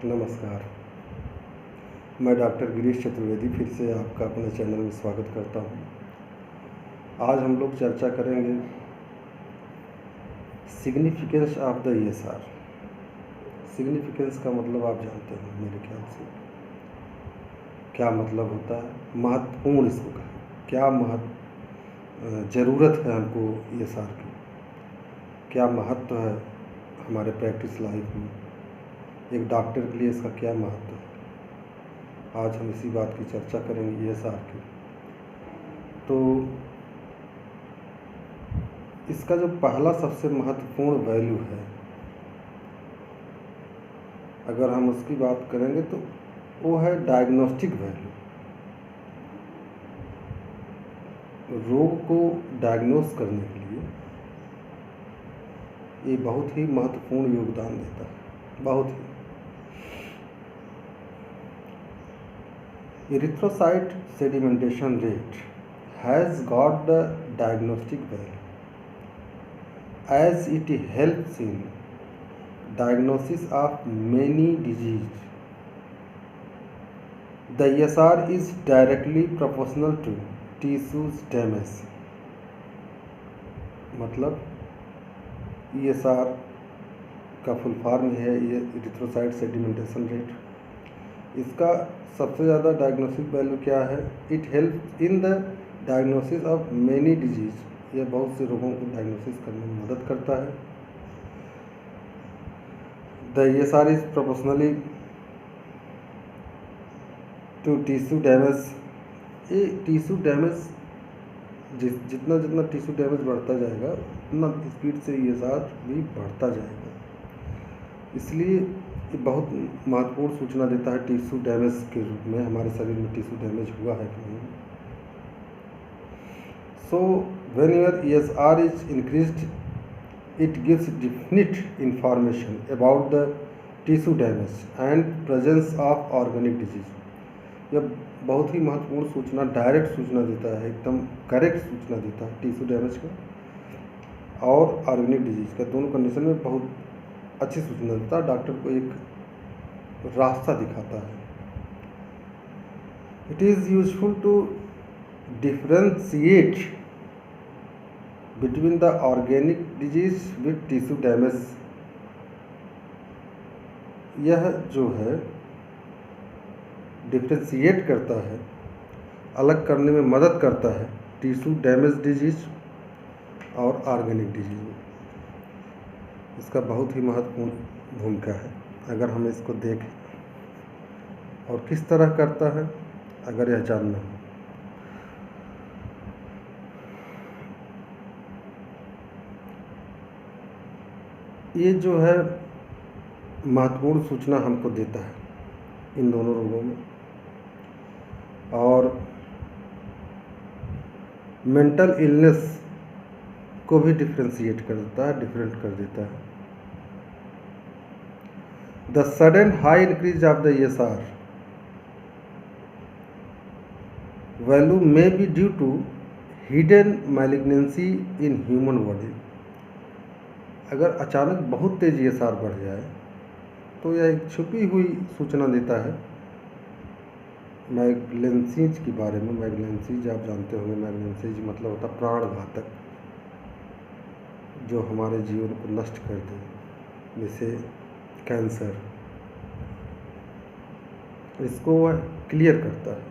नमस्कार। मैं डॉक्टर गिरीश चतुर्वेदी फिर से आपका अपने चैनल में स्वागत करता हूं। आज हम लोग चर्चा करेंगे significance of the ESR. Significance का मतलब आप जानते हैं मेरे ख्याल से, क्या मतलब होता है, महत्वपूर्ण इसको कहें, क्या ज़रूरत है हमको ईएसआर की, क्या महत्व है हमारे प्रैक्टिस लाइफ में, एक डॉक्टर के लिए इसका क्या महत्व है। आज हम इसी बात की चर्चा करेंगे ईएसआर की। तो इसका जो पहला सबसे महत्वपूर्ण वैल्यू है, अगर हम उसकी बात करेंगे तो वो है डायग्नोस्टिक वैल्यू। रोग को डायग्नोस करने के लिए ये बहुत ही महत्वपूर्ण योगदान देता है, बहुत ही। Erythrocyte sedimentation rate has got the diagnostic value as it helps in diagnosis of many diseases. The ESR is directly proportional to tissues damage. मतलब ESR का फुल फॉर्म है ये इरिथ्रोसाइट सेडिमेंटेशन रेट। इसका सबसे ज़्यादा डायग्नोस्टिक वैल्यू क्या है? It help in the diagnosis of many disease. यह बहुत से रोगों को डायग्नोसिस करने में मदद करता है। The ESR is proportionally to tissue damage. ये टिश्यू डैमेज जितना जितना टिश्यू डैमेज बढ़ता जाएगा उतना स्पीड से ESR भी बढ़ता जाएगा। इसलिए ये बहुत महत्वपूर्ण सूचना देता है टिश्यू डैमेज के रूप में, हमारे शरीर में टिश्यू डैमेज हुआ है कि नहीं। So when your ESR is increased it gives definite information about the tissue damage and presence of organic disease. यह बहुत ही महत्वपूर्ण सूचना, डायरेक्ट सूचना देता है, एकदम करेक्ट सूचना देता है टिश्यू डैमेज का और ऑर्गेनिक डिजीज का, दोनों कंडीशन में बहुत अच्छी सूचना देता है। डॉक्टर को एक रास्ता दिखाता है। It is useful to differentiate between the organic disease with tissue damage. यह जो है डिफ्रेंशिएट करता है, अलग करने में मदद करता है टिश्यू डैमेज डिजीज और ऑर्गेनिक डिजीज में। इसका बहुत ही महत्वपूर्ण भूमिका है अगर हम इसको देखें। और किस तरह करता है अगर यह जानना हो, ये जो है महत्वपूर्ण सूचना हमको देता है इन दोनों रोगों में। और मेंटल इलनेस को भी डिफ्रेंशिएट कर देता है, डिफरेंट कर देता है। The sudden high increase of the ESR value may be due to hidden malignancy in human body. अगर अचानक बहुत तेज ESR बढ़ जाए तो यह एक छुपी हुई सूचना देता है मैलिग्नेंसीज के बारे में। मैलिग्नेंसीज आप जानते होंगे, मैलिग्नेंसीज मतलब होता है प्राण घातक, जो हमारे जीवन को नष्ट कर दे, जैसे कैंसर। इसको वह क्लियर करता है,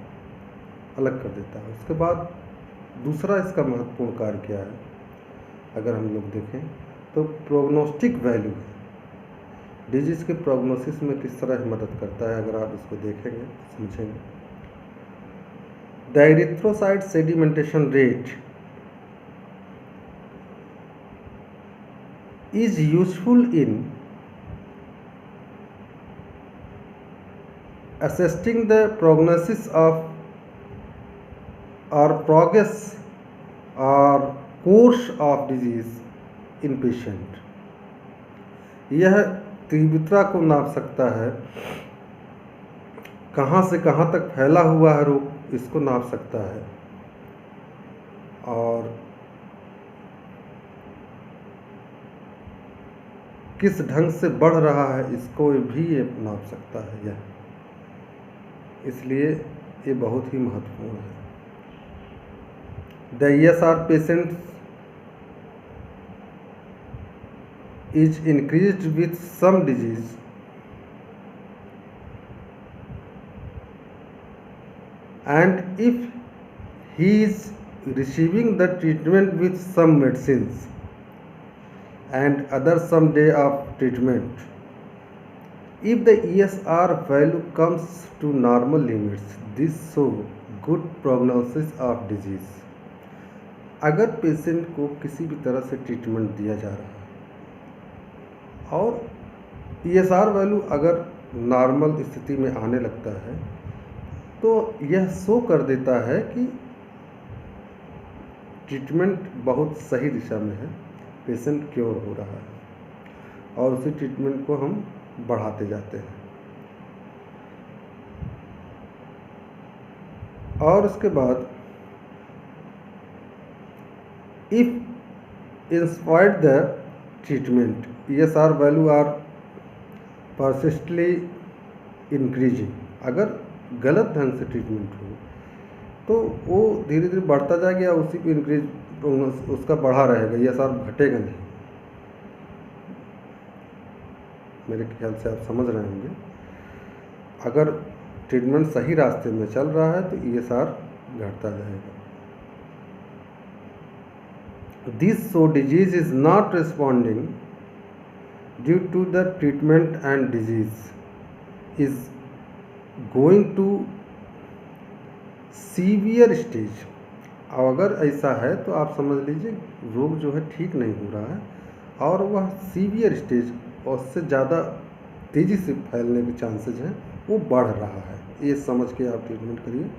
अलग कर देता है। उसके बाद दूसरा इसका महत्वपूर्ण कार्य क्या है अगर हम लोग देखें तो प्रोग्नोस्टिक वैल्यू है। डिजीज के प्रोग्नोसिस में किस तरह मदद करता है अगर आप इसको देखेंगे समझेंगे। The erythrocyte sedimentation rate is useful in assessing the prognosis of or progress or course of disease in patient। यह तीव्रता को नाप सकता है, कहाँ से कहाँ तक फैला हुआ है रोग, इसको नाप सकता है। और किस ढंग से बढ़ रहा है इसको भी ये नाप सकता है यह, इसलिए ये बहुत ही महत्वपूर्ण है। The ESR patient is increased with some disease and if he is receiving the treatment with some medicines and other some day of treatment, if the ESR value comes to normal limits, this show good prognosis of disease। अगर patient को किसी भी तरह से treatment दिया जा रहा है और ESR वैल्यू अगर नॉर्मल स्थिति में आने लगता है तो यह शो कर देता है कि ट्रीटमेंट बहुत सही दिशा में है, पेशेंट क्योर हो रहा है और उसी ट्रीटमेंट को हम बढ़ाते जाते हैं। और उसके बाद if inspired the treatment ESR value are persistently increasing, अगर गलत ढंग से ट्रीटमेंट हो तो वो धीरे धीरे बढ़ता जाएगा या उसी को इंक्रीज उसका बढ़ा रहेगा, ESR घटेगा नहीं। मेरे ख्याल से आप समझ रहे होंगे, अगर ट्रीटमेंट सही रास्ते में चल रहा है तो ESR घटता जाएगा। This so disease is not responding due to the treatment and disease is going to severe stage। और अगर ऐसा है तो आप समझ लीजिए रोग जो है ठीक नहीं हो रहा है और वह सीवियर स्टेज और उससे ज़्यादा तेज़ी से फैलने के चांसेस हैं, वो बढ़ रहा है। ये समझ के आप ट्रीटमेंट करिए,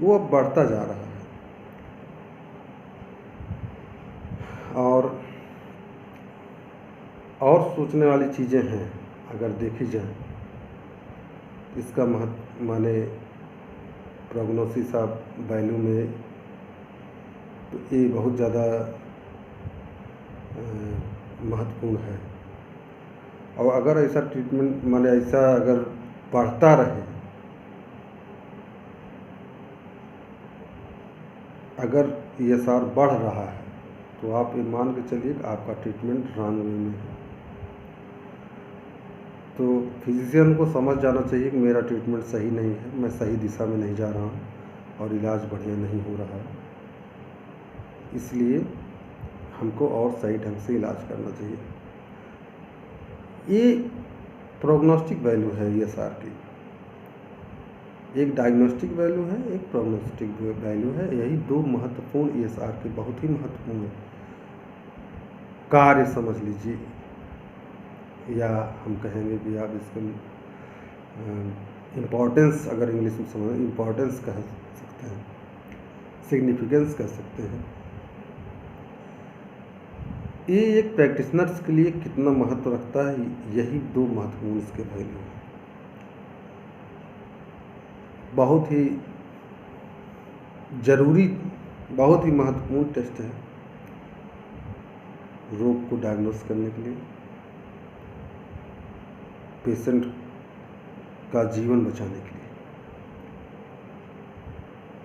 वो अब बढ़ता जा रहा है। और सोचने वाली चीज़ें हैं अगर देखी जाए, इसका महत्व माने प्रोग्नोसिस ऑफ वैल्यू में तो ये बहुत ज़्यादा महत्वपूर्ण है। और अगर ऐसा ट्रीटमेंट माने ऐसा अगर बढ़ता रहे, अगर ESR बढ़ रहा है तो आप ये मान के चलिए कि आपका ट्रीटमेंट रॉन्ग वे में है। तो फिजिशियन को समझ जाना चाहिए कि मेरा ट्रीटमेंट सही नहीं है, मैं सही दिशा में नहीं जा रहा हूँ और इलाज बढ़िया नहीं हो रहा है, इसलिए हमको और सही ढंग से इलाज करना चाहिए। ये प्रोग्नोस्टिक वैल्यू है ESR की, एक डायग्नोस्टिक वैल्यू है, एक प्रोग्नोस्टिक वैल्यू है। यही दो महत्वपूर्ण ESR के बहुत ही महत्वपूर्ण कार्य समझ लीजिए, या हम कहेंगे कि आप इसको इम्पोर्टेंस, अगर इंग्लिश में समझ इम्पोर्टेंस कह सकते हैं, सिग्निफिकेंस कह सकते हैं। ये एक प्रैक्टिशनर्स के लिए कितना महत्व रखता है, यही दो महत्वपूर्ण इसके वैल्यू हैं। बहुत ही ज़रूरी, बहुत ही महत्वपूर्ण टेस्ट है रोग को डायग्नोस करने के लिए, पेशेंट का जीवन बचाने के लिए।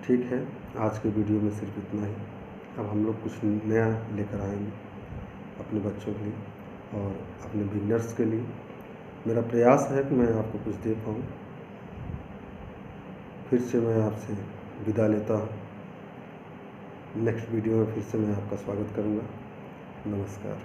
ठीक है, आज के वीडियो में सिर्फ इतना ही। अब हम लोग कुछ नया लेकर आएंगे अपने बच्चों के लिए और अपने बिगनर्स के लिए। मेरा प्रयास है कि मैं आपको कुछ दे पाऊँ। फिर से मैं आपसे विदा लेता हूँ। नेक्स्ट वीडियो में फिर से मैं आपका स्वागत करूँगा। नमस्कार।